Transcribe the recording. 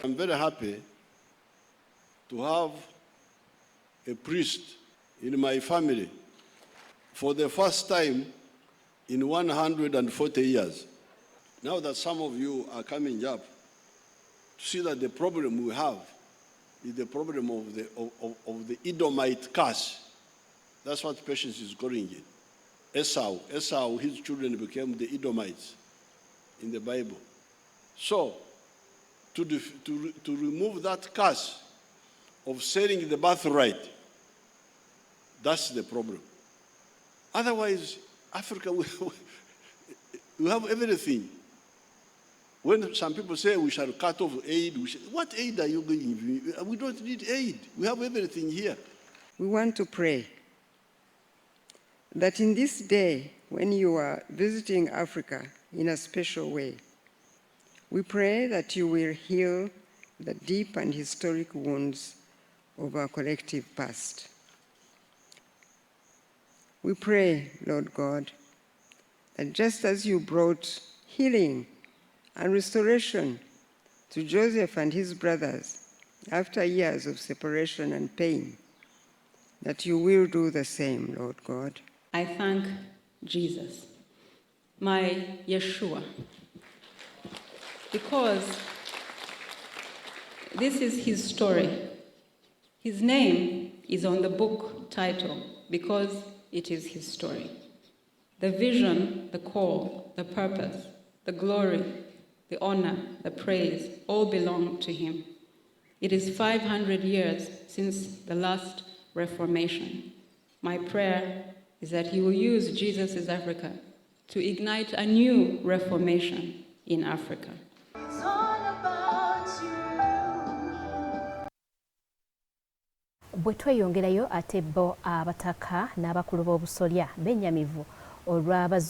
am very happy to have a priest in my family for the first time in 140 years. Now that some of you are coming up to see that the problem we have is the problem of the Edomite curse. That's what Patience is calling it. Esau, his children became the Edomites in the Bible. So, to remove that curse of selling the birthright, that's the problem. Otherwise, Africa, we have everything. When some people say we shall cut off aid, what aid are you giving? We don't need aid. We have everything here. We want to pray that in this day, when you are visiting Africa in a special way, we pray that you will heal the deep and historic wounds of our collective past. We pray, Lord God, that just as you brought healing and restoration to Joseph and his brothers after years of separation and pain, that you will do the same, Lord God. I thank Jesus, my Yeshua, because this is his story. His name is on the book title because it is his story. The vision, the call, the purpose, the glory, the honor, the praise, all belong to him. It is 500 years since the last Reformation. My prayer is that he will use Jesus' Africa to ignite a new Reformation in Africa. It's all about you. Bwe tweyongerayo ate bo abataka n'abakulu b'obusolya bennyamivu olw'abazi